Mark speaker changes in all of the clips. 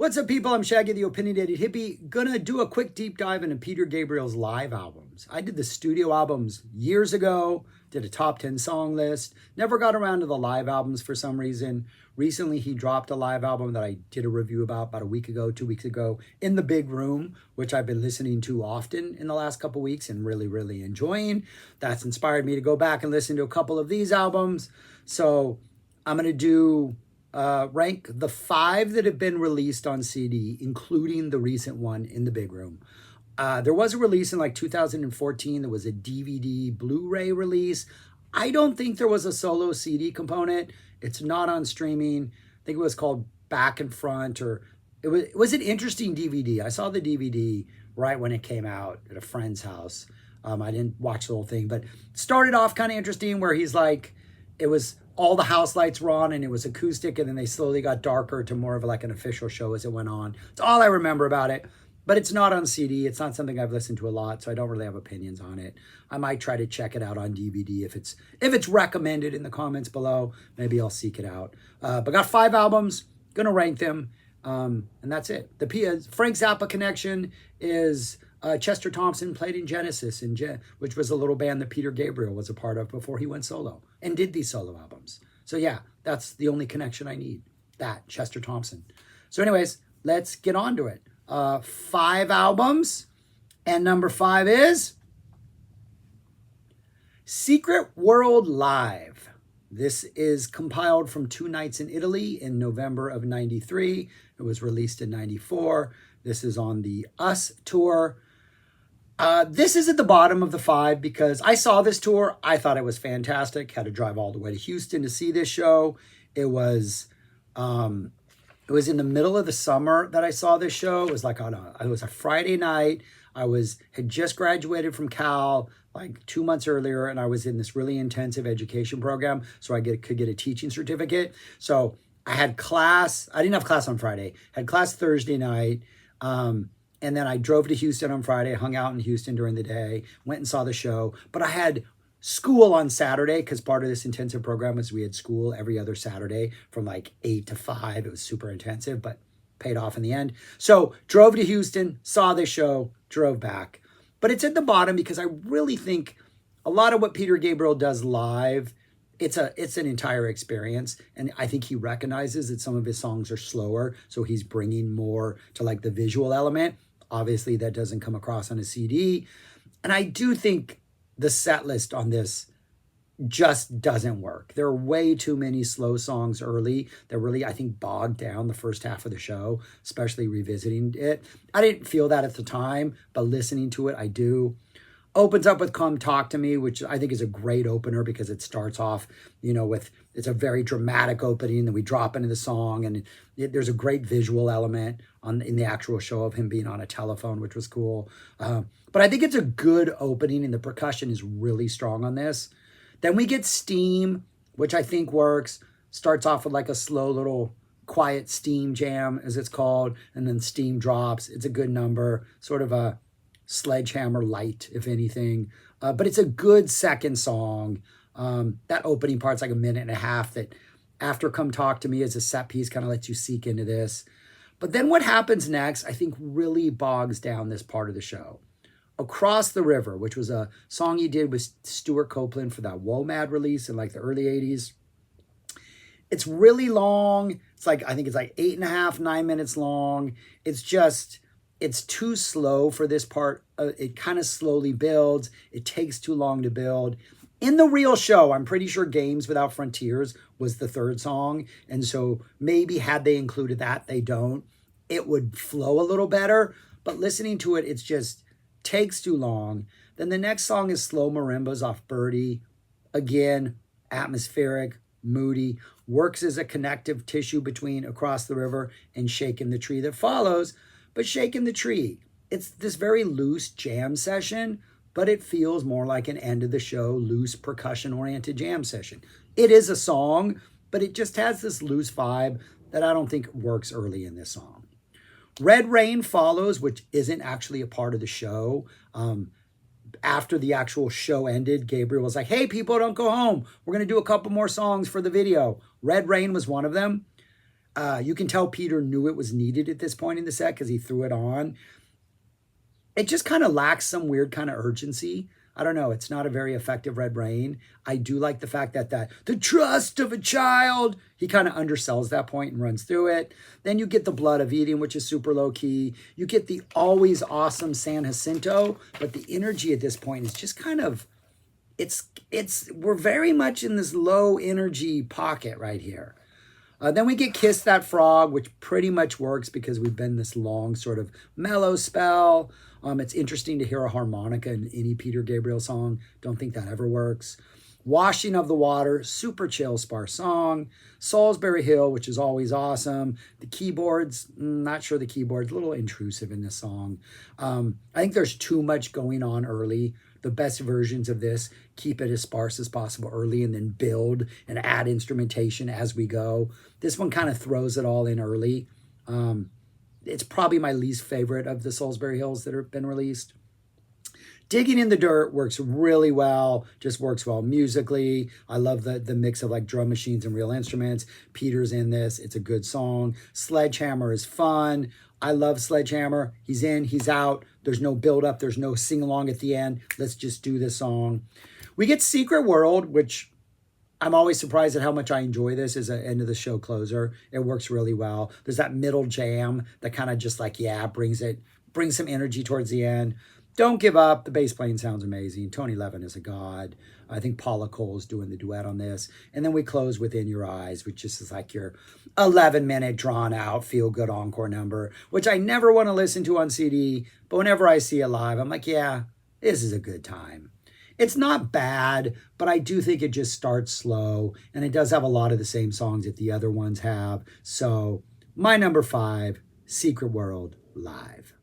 Speaker 1: What's up, people? I'm Shaggy, the Opinionated Hippie. Gonna do a quick deep dive into Peter Gabriel's live albums. I did the studio albums years ago, did a top 10 song list, never got around to the live albums for some reason. Recently, he dropped a live album that I did a review about a week ago, 2 weeks ago, in the big room, which I've been listening to often in the last couple weeks and really enjoying. That's inspired me to go back and listen to a couple of these albums. So I'm gonna do rank the 5 that have been released on CD, including the recent one in the big room. There was a release in like 2014. There was a DVD Blu-ray release. I don't think there was a solo CD component. It's not on streaming. I think it was called Back and Front, or it was an interesting DVD. I saw the DVD right when it came out at a friend's house. I didn't watch the whole thing, but started off kind of interesting where he's like, it was all the house lights were on and it was acoustic, and then they slowly got darker to more of like an official show as it went on. It's all I remember about it, but it's not on CD. It's not something I've listened to a lot, so I don't really have opinions on it. I might try to check it out on DVD if it's recommended in the comments below. Maybe I'll seek it out. But got 5 albums, gonna rank them, and that's it. The Frank Zappa connection is Chester Thompson played in Genesis, which was a little band that Peter Gabriel was a part of before he went solo and did these solo albums. So yeah, that's the only connection I need, that Chester Thompson. So anyways, let's get on to it. 5 albums, and number 5 is Secret World Live. This is compiled from 2 nights in Italy in November of 93. It was released in 94. This is on the Us tour. This is at the bottom of the 5 because I saw this tour. I thought it was fantastic. Had to drive all the way to Houston to see this show. It was in the middle of the summer that I saw this show. It was like it was a Friday night. Had just graduated from Cal like 2 months earlier, and I was in this really intensive education program, so I could get a teaching certificate. So I had class. I didn't have class on Friday. Had class Thursday night. And then I drove to Houston on Friday, hung out in Houston during the day, went and saw the show. But I had school on Saturday because part of this intensive program was we had school every other Saturday from like 8 to 5. It was super intensive, but paid off in the end. So drove to Houston, saw this show, drove back. But it's at the bottom because I really think a lot of what Peter Gabriel does live, it's an entire experience. And I think he recognizes that some of his songs are slower. So he's bringing more to like the visual element. Obviously, that doesn't come across on a CD. And I do think the set list on this just doesn't work. There are way too many slow songs early that really, I think, bogged down the first half of the show, especially revisiting it. I didn't feel that at the time, but listening to it, I do. Opens up with Come Talk to Me, which I think is a great opener because it starts off, it's a very dramatic opening, then we drop into the song, and there's a great visual element in the actual show of him being on a telephone, which was cool. But I think it's a good opening, and the percussion is really strong on this. Then we get Steam, which I think works. Starts off with like a slow little quiet steam jam, as it's called, and then Steam drops. It's a good number, sort of a Sledgehammer light, if anything, but it's a good second song. That opening part's like a minute and a half, that after Come Talk to Me as a set piece kind of lets you seek into this. But then what happens next, I think, really bogs down this part of the show. Across the River, which was a song he did with Stuart Copeland for that WOMAD release in like the early 80s. It's really long. I think it's like 8.5, 9 minutes long. It's too slow for this part. It kind of slowly builds. It takes too long to build. In the real show, I'm pretty sure Games Without Frontiers was the 3rd song. And so maybe had they included that, they don't, it would flow a little better. But listening to it, it's just takes too long. Then the next song is Slow Marimbas off Birdie. Again, atmospheric, moody, works as a connective tissue between Across the River and Shakin' the Tree that follows. But Shakin' the Tree, it's this very loose jam session, but it feels more like an end of the show, loose percussion-oriented jam session. It is a song, but it just has this loose vibe that I don't think works early in this song. Red Rain follows, which isn't actually a part of the show. After the actual show ended, Gabriel was like, hey, people, don't go home. We're going to do a couple more songs for the video. Red Rain was one of them. You can tell Peter knew it was needed at this point in the set because he threw it on. It just kind of lacks some weird kind of urgency. I don't know. It's not a very effective Red Rain. I do like the fact that the trust of a child, he kind of undersells that point and runs through it. Then you get the Blood of Eden, which is super low key. You get the always awesome San Jacinto, but the energy at this point is just kind of, we're very much in this low energy pocket right here. Then we get Kiss That Frog, which pretty much works because we've been this long sort of mellow spell. It's interesting to hear a harmonica in any Peter Gabriel song. Don't think that ever works. Washing of the Water, super chill, sparse song. Salisbury Hill, which is always awesome. The keyboards, not sure the keyboards, a little intrusive in this song. I think there's too much going on early. The best versions of this keep it as sparse as possible early and then build and add instrumentation as we go. This one kind of throws it all in early. It's probably my least favorite of the Salisbury Hills that have been released. Digging in the Dirt works really well, just works well musically. I love the mix of like drum machines and real instruments. Peter's in this. It's a good song. Sledgehammer is fun. I love Sledgehammer. He's in, he's out. There's no build up. There's no sing along at the end. Let's just do this song. We get Secret World, which I'm always surprised at how much I enjoy this as an end of the show closer. It works really well. There's that middle jam that kind of just like, brings some energy towards the end. Don't Give Up. The bass playing sounds amazing. Tony Levin is a god. I think Paula Cole's doing the duet on this. And then we close with In Your Eyes, which just is like your 11-minute drawn out feel good encore number, which I never want to listen to on CD. But whenever I see it live, I'm like, yeah, this is a good time. It's not bad, but I do think it just starts slow. And it does have a lot of the same songs that the other ones have. So my number 5, Secret World live.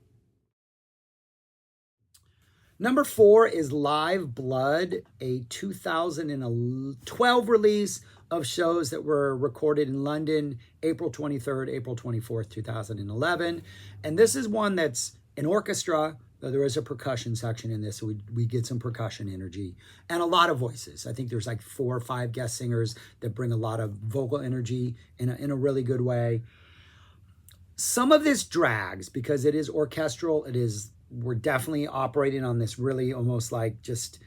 Speaker 1: Number 4 is Live Blood, a 2012 release of shows that were recorded in London, April 23rd, April 24th, 2011. And this is one that's an orchestra, though there is a percussion section in this, so we get some percussion energy and a lot of voices. I think there's like 4 or 5 guest singers that bring a lot of vocal energy in a really good way. Some of this drags because it is orchestral. We're definitely operating on this really almost like just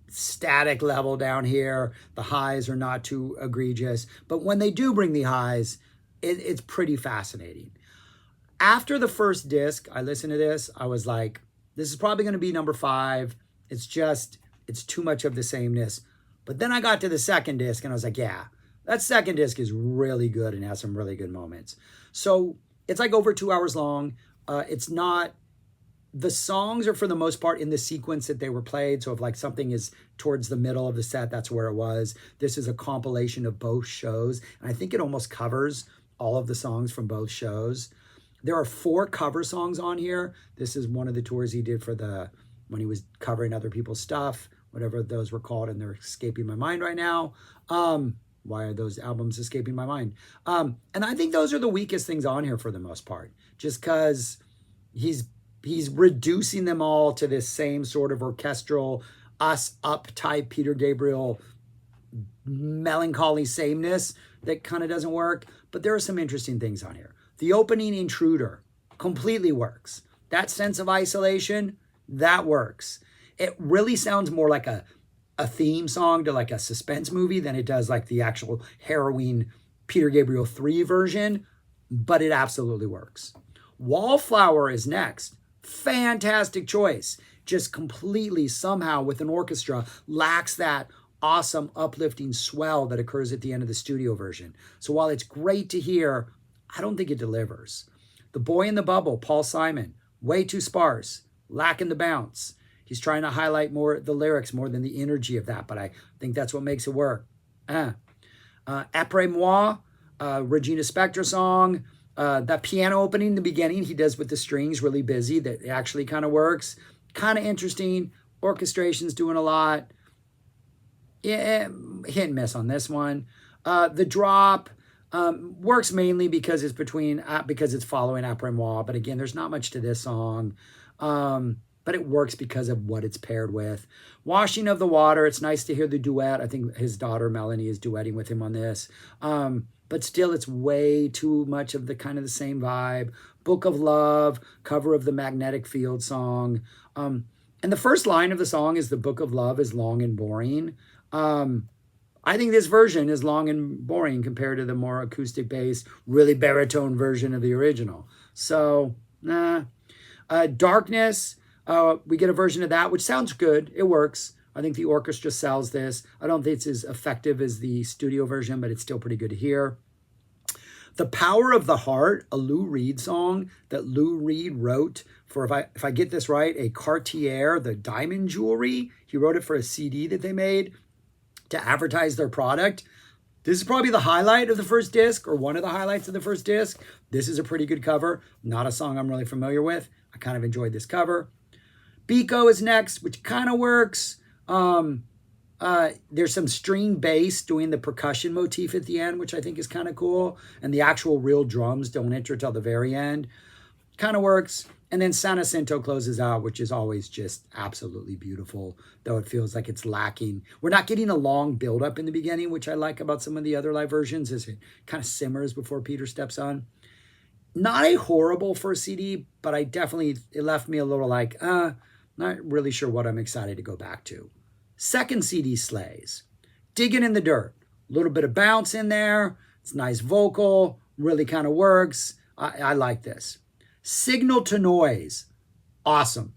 Speaker 1: static level down here. The highs are not too egregious, but when they do bring the highs, it's pretty fascinating. After the first disc, I listened to this. I was like, this is probably going to be number 5. It's too much of the sameness. But then I got to the second disc and I was like, yeah, that second disc is really good and has some really good moments. So it's like over 2 hours long. The songs are for the most part in the sequence that they were played. So if like something is towards the middle of the set, that's where it was. This is a compilation of both shows. And I think it almost covers all of the songs from both shows. There are 4 cover songs on here. This is one of the tours he did when he was covering other people's stuff, whatever those were called, and they're escaping my mind right now. Why are those albums escaping my mind? And I think those are the weakest things on here for the most part, just because he's reducing them all to this same sort of orchestral, us up type Peter Gabriel melancholy sameness that kind of doesn't work. But there are some interesting things on here. The opening Intruder completely works. That sense of isolation, that works. It really sounds more like a theme song to like a suspense movie than it does like the actual harrowing Peter Gabriel 3 version, but it absolutely works. Wallflower is next. Fantastic choice. Just completely somehow with an orchestra lacks that awesome uplifting swell that occurs at the end of the studio version. So while it's great to hear, I don't think it delivers. The Boy in the Bubble, Paul Simon, way too sparse, lacking the bounce. He's trying to highlight more the lyrics more than the energy of that, but I think that's what makes it work. Après Moi, Regina Spektor song. That piano opening in the beginning he does with the strings, really busy. That actually kind of works. Kind of interesting. Orchestration's doing a lot. Yeah, hit and miss on this one. The Drop works mainly because it's following Après Moi. But again, there's not much to this song. but it works because of what it's paired with. Washing of the Water, it's nice to hear the duet. I think his daughter Melanie is duetting with him on this. But still, it's way too much of the kind of the same vibe. Book of Love, cover of the Magnetic Field song. And the first line of the song is the Book of Love is long and boring. I think this version is long and boring compared to the more acoustic bass, really baritone version of the original. So, Darkness, we get a version of that, which sounds good. It works. I think the orchestra sells this. I don't think it's as effective as the studio version, but it's still pretty good to hear. The Power of the Heart, a Lou Reed song that Lou Reed wrote for, if I get this right, a Cartier, the diamond jewelry. He wrote it for a CD that they made to advertise their product. This is probably the highlight of the first disc, or one of the highlights of the first disc. This is a pretty good cover. Not a song I'm really familiar with. I kind of enjoyed this cover. Biko is next, which kind of works. There's some string bass doing the percussion motif at the end, which I think is kind of cool. And the actual real drums don't enter till the very end. Kind of works. And then San Jacinto closes out, which is always just absolutely beautiful, though it feels like it's lacking. We're not getting a long buildup in the beginning, which I like about some of the other live versions, as it kind of simmers before Peter steps on. Not a horrible first CD, but it left me a little like, not really sure what I'm excited to go back to. Second CD slays. Digging in the Dirt. A little bit of bounce in there. It's nice vocal. Really kind of works. I like this. Signal to Noise. Awesome.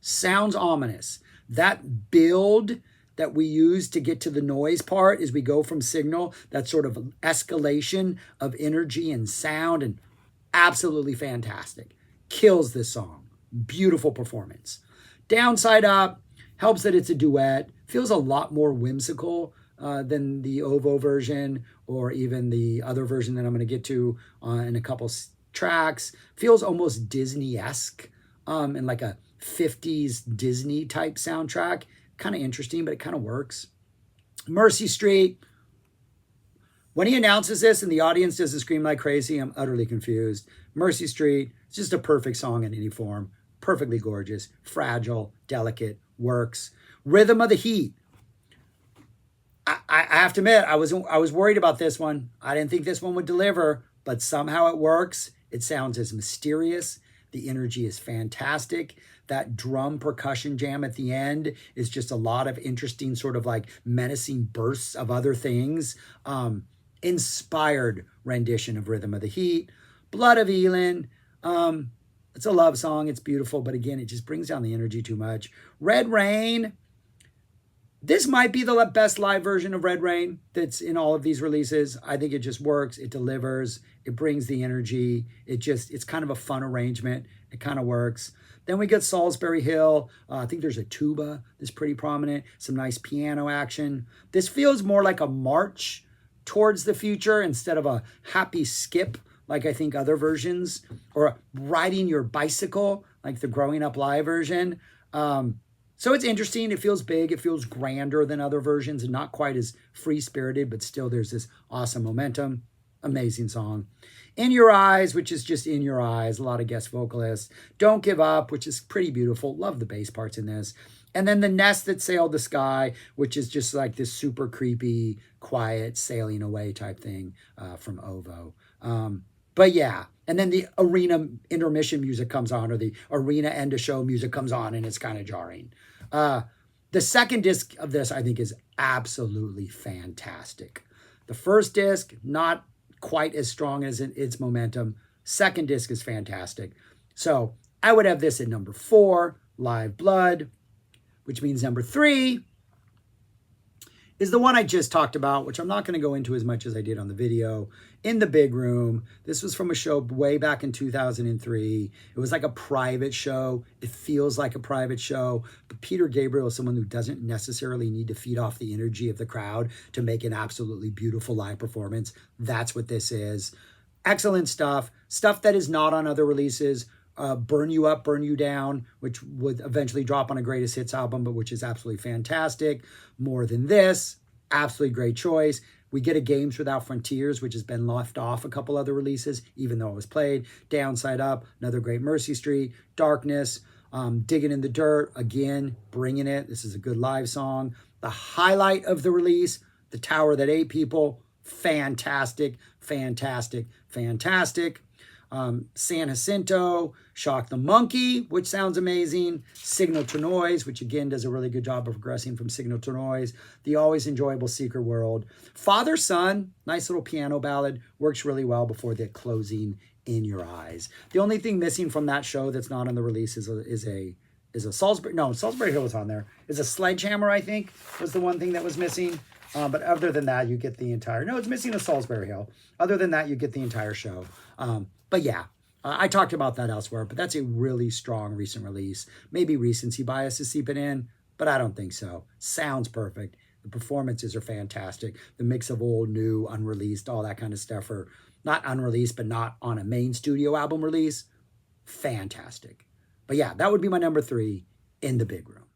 Speaker 1: Sounds ominous. That build that we use to get to the noise part as we go from signal, that sort of escalation of energy and sound, and absolutely fantastic. Kills this song. Beautiful performance. Downside Up helps that it's a duet. Feels a lot more whimsical than the OVO version, or even the other version that I'm going to get to in a couple tracks. Feels almost Disney-esque and like a 50s Disney type soundtrack. Kind of interesting, but it kind of works. Mercy Street. When he announces this and the audience doesn't scream like crazy, I'm utterly confused. Mercy Street, it's just a perfect song in any form. Perfectly gorgeous, fragile, delicate, works. Rhythm of the Heat. I have to admit, I was worried about this one. I didn't think this one would deliver, but somehow it works. It sounds as mysterious. The energy is fantastic. That drum percussion jam at the end is just a lot of interesting sort of like menacing bursts of other things. Inspired rendition of Rhythm of the Heat. Blood of Elin. It's a love song. It's beautiful, but again, it just brings down the energy too much. Red Rain. This might be the best live version of Red Rain that's in all of these releases. I think it just works. It delivers. It brings the energy. It's kind of a fun arrangement. It kind of works. Then we get Salisbury Hill. I think there's a tuba that's pretty prominent. Some nice piano action. This feels more like a march towards the future instead of a happy skip like I think other versions, or riding your bicycle like the Growing Up Live version. So it's interesting. It feels big. It feels grander than other versions and not quite as free-spirited, but still there's this awesome momentum. Amazing song. In Your Eyes, which is just in your eyes. A lot of guest vocalists. Don't Give Up, which is pretty beautiful. Love the bass parts in this. And then The Nest That Sailed the Sky, which is just like this super creepy, quiet, sailing away type thing from OVO. But yeah, and then the arena intermission music comes on, or the arena end of show music comes on, and it's kind of jarring. The second disc of this, I think, is absolutely fantastic. The first disc, not quite as strong as its momentum. Second disc is fantastic. So I would have this at number 4, Live Blood, which means number 3 is the one I just talked about, which I'm not going to go into as much as I did on the video. In the Big Room. This was from a show way back in 2003. It was like a private show. It feels like a private show. But Peter Gabriel is someone who doesn't necessarily need to feed off the energy of the crowd to make an absolutely beautiful live performance. That's what this is. Excellent stuff. Stuff that is not on other releases. Burn You Up, Burn You Down, which would eventually drop on a Greatest Hits album, but which is absolutely fantastic. More Than This, absolutely great choice. We get a Games Without Frontiers, which has been left off a couple other releases, even though it was played. Downside Up, another great Mercy Street. Darkness, Digging in the Dirt, again, bringing it. This is a good live song. The highlight of the release, The Tower That Ate People, fantastic, fantastic, fantastic. San Jacinto, Shock the Monkey, which sounds amazing. Signal to Noise, which again does a really good job of progressing from Signal to Noise. The always enjoyable Secret World. Father Son, nice little piano ballad, works really well before the closing In Your Eyes. The only thing missing from that show that's not on the release is a Salisbury. No, Salisbury Hill was on there. Is a Sledgehammer, I think, was the one thing that was missing. But other than that, you get the entire. No, it's missing a Salisbury Hill. Other than that, you get the entire show. But yeah, I talked about that elsewhere, but that's a really strong recent release. Maybe recency bias is seeping in, but I don't think so. Sounds perfect. The performances are fantastic. The mix of old, new, unreleased, all that kind of stuff, or not unreleased, but not on a main studio album release. Fantastic. But yeah, that would be my number 3 in the big room.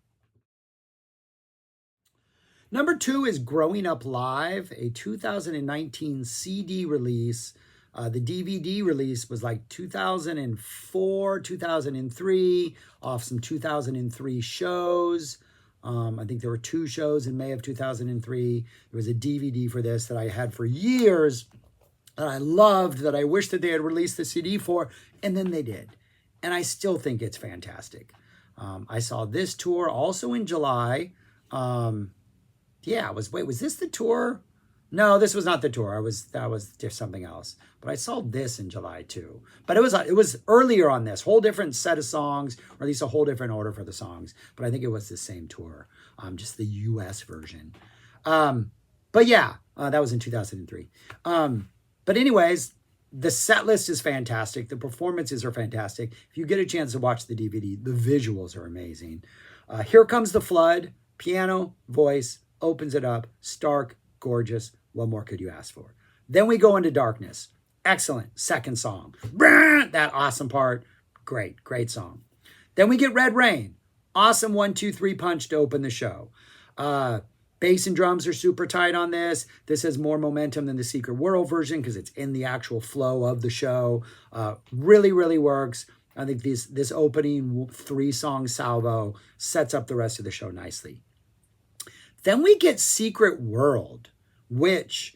Speaker 1: Number 2 is Growing Up Live, a 2019 CD release. The DVD release was like 2004, 2003, off some 2003 shows. I think there were 2 shows in May of 2003. There was a DVD for this that I had for years that I loved, that I wish that they had released the CD for, and then they did. And I still think it's fantastic. I saw this tour also in July. Was this the tour? No, this was not the tour. That was just something else. But I saw this in July too. But it was earlier on this, whole different set of songs, or at least a whole different order for the songs. But I think it was the same tour, just the U.S. version. But yeah, that was in 2003. But anyways, the set list is fantastic. The performances are fantastic. If you get a chance to watch the DVD, the visuals are amazing. Here Comes the Flood, piano, voice, opens it up, stark, gorgeous. What more could you ask for? Then we go into Darkness. Excellent. Second song. That awesome part. Great song. Then we get Red Rain. Awesome 1, 2, 3 punch to open the show. Bass and drums are super tight on this. This has more momentum than the Secret World version because it's in the actual flow of the show. Really, really works. I think this opening 3-song salvo sets up the rest of the show nicely. Then we get Secret World, which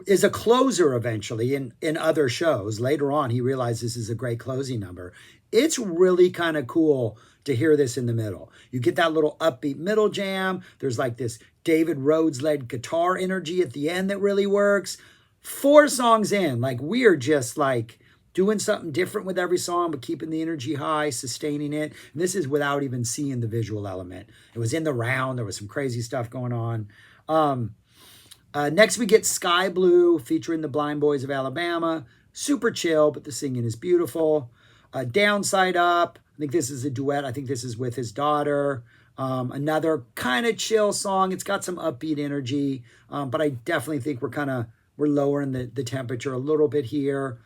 Speaker 1: is a closer eventually in other shows. Later on, he realized this is a great closing number. It's really kind of cool to hear this in the middle. You get that little upbeat middle jam. There's like this David Rhodes-led guitar energy at the end that really works. 4 songs in, like we are just like doing something different with every song, but keeping the energy high, sustaining it. And this is without even seeing the visual element. It was in the round. There was some crazy stuff going on. Next, we get Sky Blue featuring the Blind Boys of Alabama. Super chill, but the singing is beautiful. Downside Up. I think this is a duet. I think this is with his daughter. Another kind of chill song. It's got some upbeat energy, but I definitely think we're lowering the temperature a little bit here.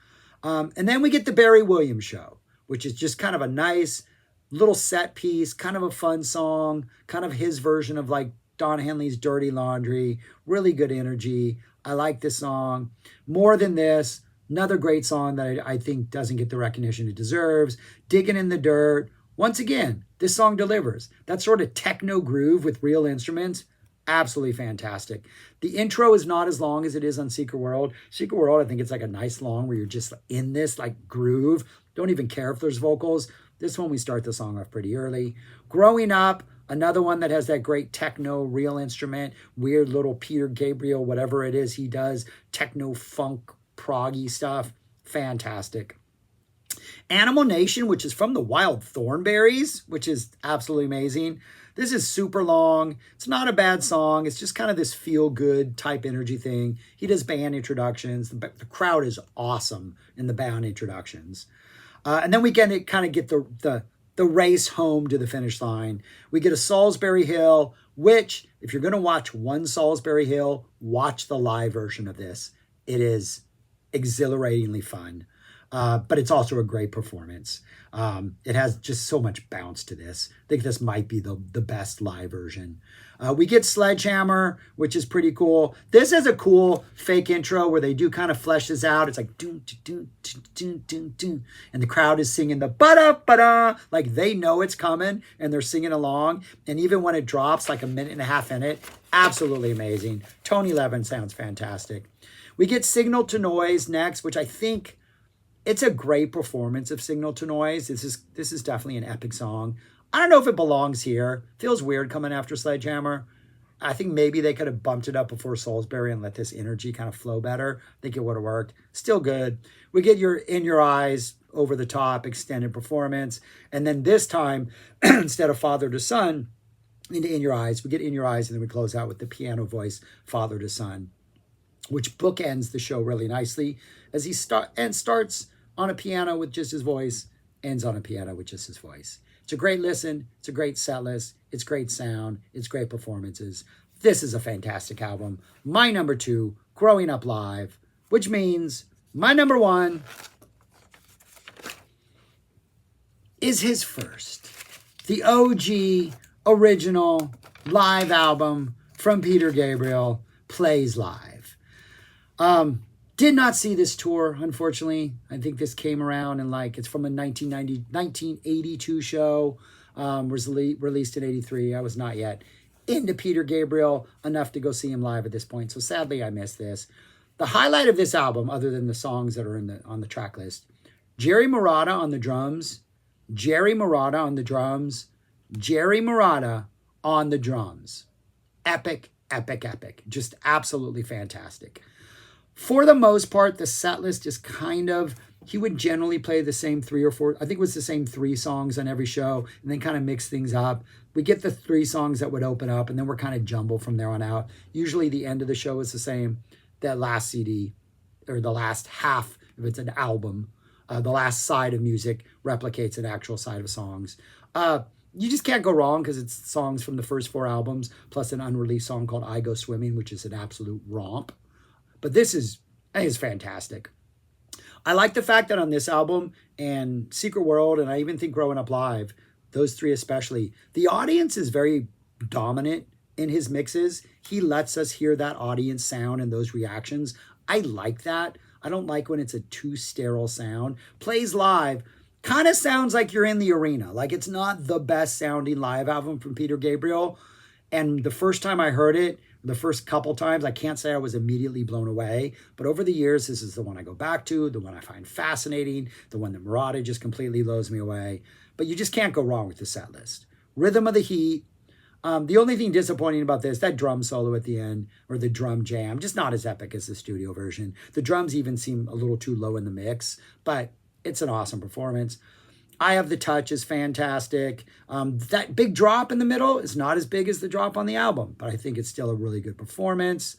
Speaker 1: And then we get the Barry Williams Show, which is just kind of a nice little set piece, kind of a fun song, kind of his version of like Don Henley's Dirty Laundry. Really good energy. I like this song. More Than This, another great song that I think doesn't get the recognition it deserves. Digging in the Dirt. Once again, this song delivers. That sort of techno groove with real instruments, absolutely fantastic. The intro is not as long as it is on Secret World. Secret World, I think it's like a nice long where you're just in this like groove. Don't even care if there's vocals. This one, we start the song off pretty early. Growing Up, another one that has that great techno real instrument, weird little Peter Gabriel, whatever it is he does, techno funk, proggy stuff. Fantastic. Animal Nation, which is from the Wild Thornberries, which is absolutely amazing. This is super long. It's not a bad song. It's just kind of this feel-good type energy thing. He does band introductions. The crowd is awesome in the band introductions. And then we get the race home to the finish line. We get a Salisbury Hill, which, if you're going to watch one Salisbury Hill, watch the live version of this. It is exhilaratingly fun. but it's also a great performance. It has just so much bounce to this. I think this might be the best live version. We get Sledgehammer, which is pretty cool. This has a cool fake intro where they do kind of flesh this out. It's like doom, doom, doom, doom, doom, doom, and the crowd is singing the ba-da, ba-da, like they know it's coming and they're singing along. And even when it drops, like a minute and a half in it, absolutely amazing. Tony Levin sounds fantastic. We get Signal to Noise next, which I think it's a great performance of Signal to Noise. This is definitely an epic song. I don't know if it belongs here. Feels weird coming after Sledgehammer. I think maybe they could have bumped it up before Salisbury and let this energy kind of flow better. I think it would have worked. Still good. We get your In Your Eyes, over the top, extended performance. And then this time, instead of Father to Son, into In Your Eyes, we get In Your Eyes, and then we close out with the piano voice, Father to Son, which bookends the show really nicely as he starts on a piano with just his voice, ends on a piano with just his voice. It's a great listen. It's a great set list. It's great sound. It's great performances. This is a fantastic album. My number 2, Growing Up Live, which means my number 1 is his first. The OG original live album from Peter Gabriel, Plays Live. Did not see this tour, unfortunately. I think this came around in it's from a 1982 show, was released in 83. I was not yet into Peter Gabriel enough to go see him live at this point. So sadly, I missed this. The highlight of this album, other than the songs that are on the track list, Jerry Marotta on the drums, Jerry Marotta on the drums, Jerry Marotta on the drums. Epic, epic, epic. Just absolutely fantastic. For the most part, the set list is he would generally play the same 3 or 4, I think it was the same 3 songs on every show, and then kind of mix things up. We get the 3 songs that would open up, and then we're kind of jumbled from there on out. Usually the end of the show is the same. That last CD, or the last half, if it's an album, the last side of music replicates an actual side of songs. You just can't go wrong because it's songs from the first 4 albums, plus an unreleased song called I Go Swimming, which is an absolute romp. But this is fantastic. I like the fact that on this album and Secret World, and I even think Growing Up Live, those 3 especially, the audience is very dominant in his mixes. He lets us hear that audience sound and those reactions. I like that. I don't like when it's a too sterile sound. Plays Live kind of sounds like you're in the arena. Like it's not the best sounding live album from Peter Gabriel. And the first time I heard it, the first couple times, I can't say I was immediately blown away, but over the years, this is the one I go back to, the one I find fascinating, the one that Marotta just completely blows me away. But you just can't go wrong with the set list. Rhythm of the Heat. The only thing disappointing about this, that drum solo at the end, or the drum jam, just not as epic as the studio version. The drums even seem a little too low in the mix, but it's an awesome performance. Eye of the Touch is fantastic. That big drop in the middle is not as big as the drop on the album, but I think it's still a really good performance.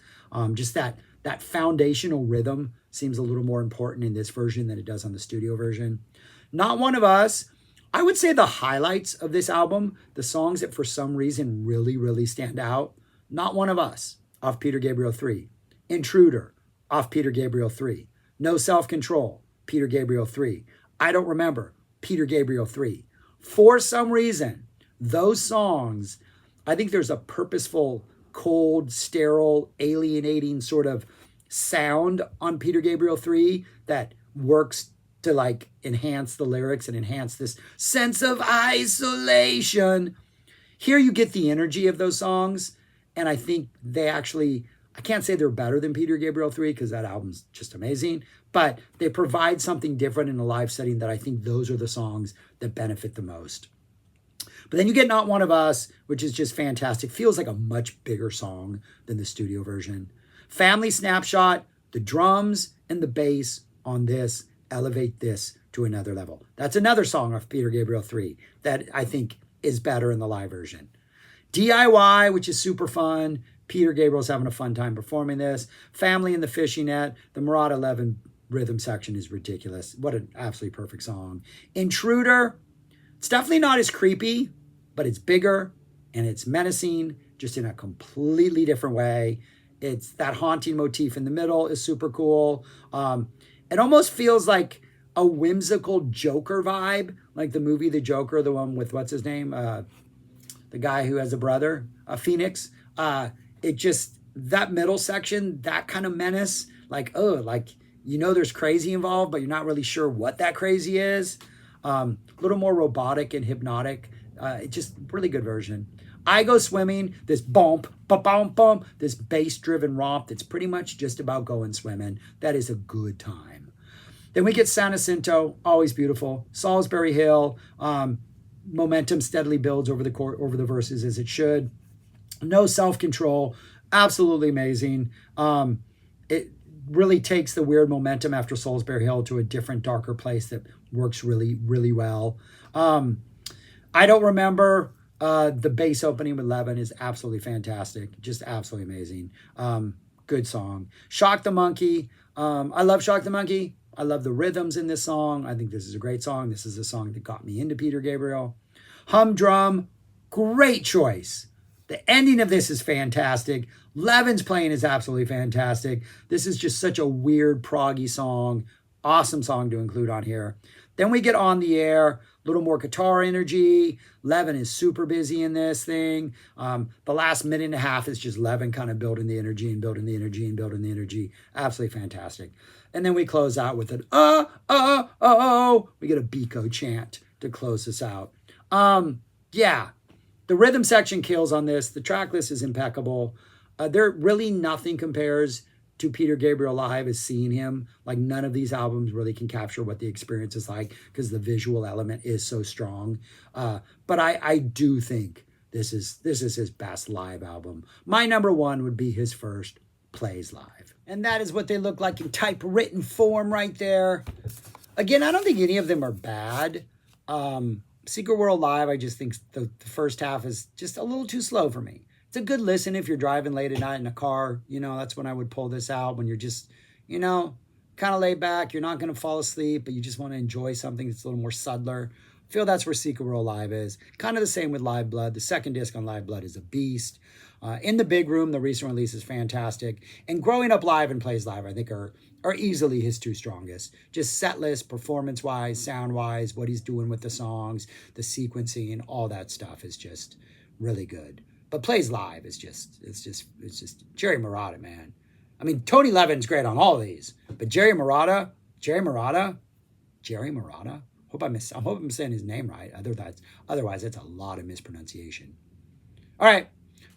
Speaker 1: Just that foundational rhythm seems a little more important in this version than it does on the studio version. Not One of Us. I would say the highlights of this album, the songs that for some reason really, really stand out. Not One of Us, off Peter Gabriel 3. Intruder, off Peter Gabriel 3. No Self-Control, Peter Gabriel 3. I Don't Remember, Peter Gabriel 3. For some reason, those songs, I think there's a purposeful, cold, sterile, alienating sort of sound on Peter Gabriel 3 that works to enhance the lyrics and enhance this sense of isolation. Here you get the energy of those songs, and I think they actually, I can't say they're better than Peter Gabriel 3 because that album's just amazing, but they provide something different in a live setting that I think those are the songs that benefit the most. But then you get Not One of Us, which is just fantastic. Feels like a much bigger song than the studio version. Family Snapshot, the drums and the bass on this elevate this to another level. That's another song off Peter Gabriel 3 that I think is better in the live version. DIY, which is super fun. Peter Gabriel's having a fun time performing this. Family in the Fishing Net. The Marotta 11 rhythm section is ridiculous. What an absolutely perfect song. Intruder, it's definitely not as creepy, but it's bigger and it's menacing, just in a completely different way. It's that haunting motif in the middle is super cool. It almost feels like a whimsical Joker vibe, like the movie The Joker, the one with what's his name, the guy who has a brother, Phoenix. It just, that middle section, that kind of menace, like, oh, like, you know, there's crazy involved, but you're not really sure what that crazy is. A little more robotic and hypnotic. It's just really good version. I Go Swimming, this bump, bump, bump, this bass-driven romp that's pretty much just about going swimming. That is a good time. Then we get San Jacinto, always beautiful. Salisbury Hill, momentum steadily builds over the verses as it should. No self-control, absolutely amazing. It really takes the weird momentum after Salisbury Hill to a different, darker place that works really, really well. I don't remember. The bass opening with Levin is absolutely fantastic. Just absolutely amazing. Good song. Shock the Monkey. I love Shock the Monkey. I love the rhythms in this song. I think this is a great song. This is a song that got me into Peter Gabriel. Humdrum. Great choice. The ending of this is fantastic. Levin's playing is absolutely fantastic. This is just such a weird, proggy song. Awesome song to include on here. Then we get On the Air, a little more guitar energy. Levin is super busy in this thing. The last minute and a half is just Levin kind of building the energy and building the energy and building the energy. Absolutely fantastic. And then we close out with an We get a Biko chant to close this out. Yeah, the rhythm section kills on this. The track list is impeccable. There really nothing compares to Peter Gabriel live as seeing him. Like, none of these albums really can capture what the experience is like because the visual element is so strong. But I do think this is his best live album. My number one would be his first, Plays Live. And that is what they look like in typewritten form right there. Again, I don't think any of them are bad. Secret World Live, I just think the first half is just a little too slow for me. It's a good listen if you're driving late at night in a car. You know, that's when I would pull this out, when you're just, you know, kind of laid back. You're not going to fall asleep, but you just want to enjoy something that's a little more subtler. I feel that's where Secret World Live is. Kind of the same with Live Blood. The second disc on Live Blood is a beast. In the Big Room, the recent release is fantastic. And Growing Up Live and Plays Live, I think, are easily his two strongest. Just set list, performance-wise, sound-wise, what he's doing with the songs, the sequencing, all that stuff is just really good. But Plays Live is just, it's just Jerry Marotta, man. I mean, Tony Levin's great on all of these, but Jerry Marotta, I hope I'm saying his name right. Otherwise, it's a lot of mispronunciation. All right,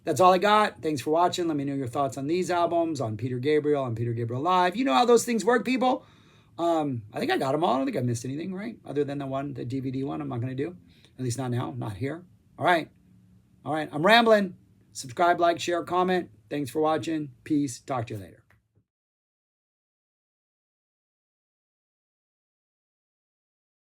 Speaker 1: that's all I got. Thanks for watching. Let me know your thoughts on these albums, on Peter Gabriel, on Peter Gabriel Live. You know how those things work, people. I think I got them all. I don't think I missed anything, right? Other than the DVD one I'm not going to do. At least not now, not here. All right, I'm rambling. Subscribe, like, share, comment. Thanks for watching. Peace. Talk to you later.